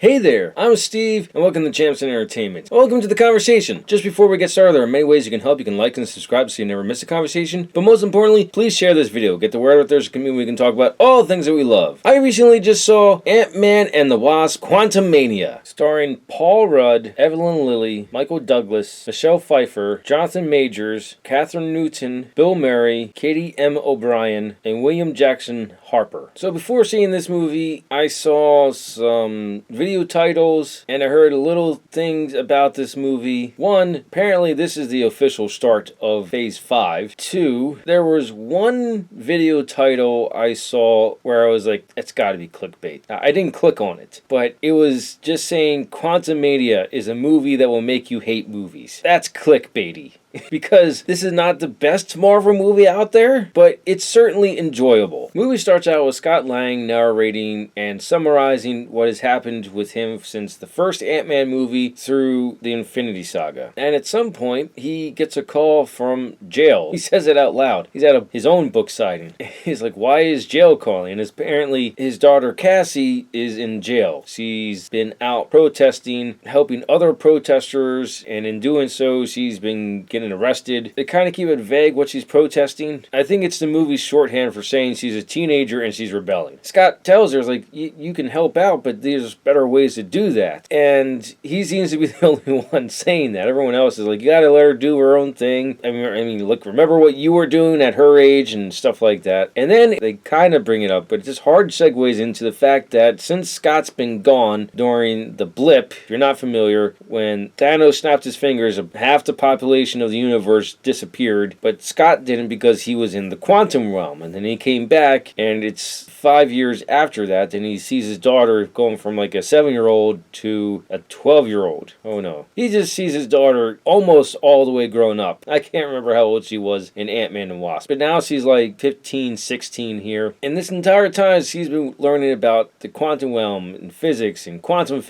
Hey there, I'm Steve, and welcome to Jamsin Entertainment. Welcome to the conversation. Just before we get started, there are many ways you can help. You can like and subscribe so you never miss a conversation. But most importantly, please share this video. Get the word out there's a community we can talk about all the things that we love. I recently just saw Ant-Man and the Wasp Quantumania, starring Paul Rudd, Evelyn Lilly, Michael Douglas, Michelle Pfeiffer, Jonathan Majors, Catherine Newton, Bill Murray, Katie M. O'Brien, and William Jackson Harper. So before seeing this movie, I saw some video titles and I heard little things about this movie. One, apparently this is the official start of Phase 5. Two, there was one video title I saw where I was like, it's gotta be clickbait. I didn't click on it, but it was just saying Quantumania is a movie that will make you hate movies. That's clickbaity. Because this is not the best Marvel movie out there, but it's certainly enjoyable. The movie starts out with Scott Lang narrating and summarizing what has happened with him since the first Ant-Man movie through the Infinity Saga. And at some point, he gets a call from jail. He says it out loud. He's at his own book signing. He's like, why is jail calling? And apparently his daughter Cassie is in jail. She's been out protesting, helping other protesters, and in doing so, she's been getting arrested. They kind of keep it vague what she's protesting. I think it's the movie's shorthand for saying she's a teenager and she's rebelling. Scott tells her, like, you can help out, but there's better ways to do that. And he seems to be the only one saying that. Everyone else is like, you gotta let her do her own thing. I mean, look, remember what you were doing at her age and stuff like that. And then they kind of bring it up, but it just hard segues into the fact that since Scott's been gone during the blip, if you're not familiar, when Thanos snapped his fingers, half the population of the universe disappeared, but Scott didn't because he was in the quantum realm, and then he came back, and it's 5 years after that, and he sees his daughter going from like a 7-year-old to a 12-year-old. Oh no. He just sees his daughter almost all the way grown up. I can't remember how old she was in Ant-Man and Wasp, but now she's like 15, 16 here, and this entire time she's been learning about the quantum realm and physics and quantum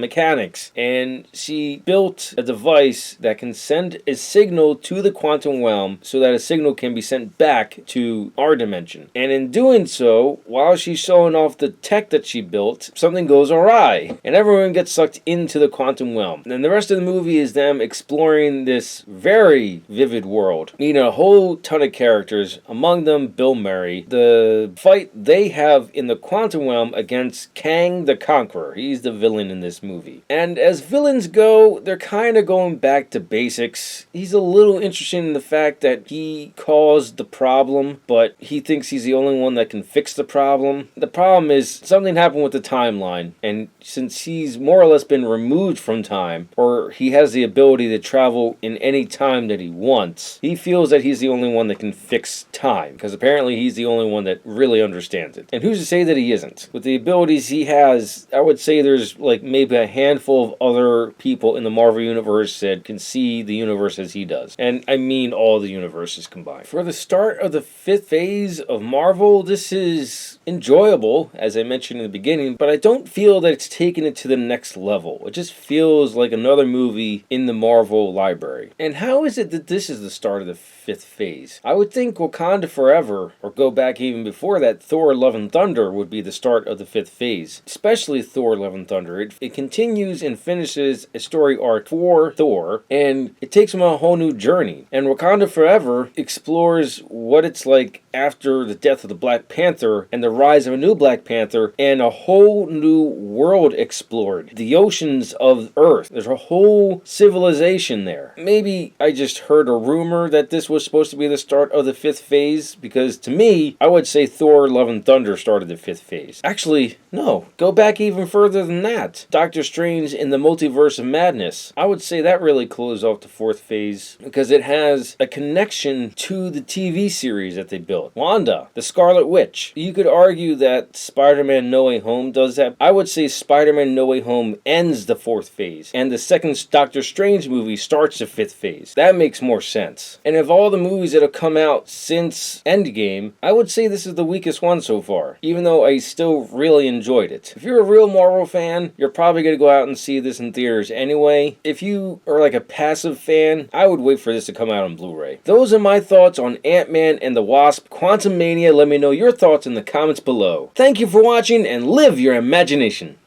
mechanics, and she built a device that can send a signal to the quantum realm so that a signal can be sent back to our dimension. And in doing so, while she's showing off the tech that she built, something goes awry and everyone gets sucked into the quantum realm. And the rest of the movie is them exploring this very vivid world, meeting a whole ton of characters, among them Bill Murray. The fight they have in the quantum realm against Kang the Conqueror. He's the villain in this movie. And as villains go, they're kind of going back to basics. He's a little interesting in the fact that he caused the problem, but he thinks he's the only one that can fix the problem. The problem is something happened with the timeline, and since he's more or less been removed from time, or he has the ability to travel in any time that he wants, he feels that he's the only one that can fix time, because apparently he's the only one that really understands it. And who's to say that he isn't? With the abilities he has, I would say there's like maybe a handful of other people in the Marvel Universe that can see the universe as he does. And I mean all the universes combined. For the start of the 5th phase of Marvel, this is enjoyable, as I mentioned in the beginning, but I don't feel that it's taken it to the next level. It just feels like another movie in the Marvel library. And how is it that this is the start of the 5th phase? I would think Wakanda Forever, or go back even before that, Thor Love and Thunder would be the start of the 5th phase. Especially Thor Love and Thunder. It continues and finishes a story arc for Thor, and it takes him on a whole new journey. And Wakanda Forever explores what it's like after the death of the Black Panther and the rise of a new Black Panther, and a whole new world explored. The oceans of Earth. There's a whole civilization there. Maybe I just heard a rumor that this was supposed to be the start of the 5th phase, because to me, I would say Thor Love and Thunder started the 5th phase. Actually, no. Go back even further than that. Doctor Strange in the Multiverse of Madness. I would say that really closed off the 4th phase, because it has a connection to the TV series that they built. Wanda, the Scarlet Witch. You could argue that Spider-Man No Way Home does that. I would say Spider-Man No Way Home ends the 4th phase, and the second Doctor Strange movie starts the 5th phase. That makes more sense. And of all the movies that have come out since Endgame, I would say this is the weakest one so far, even though I still really enjoyed it. If you're a real Marvel fan, you're probably going to go out and see this in theaters anyway. If you are like a passive fan, I would wait for this to come out on Blu-ray. Those are my thoughts on Ant-Man and the Wasp Quantumania. Let me know your thoughts in the comments below. Thank you for watching, and live your imagination.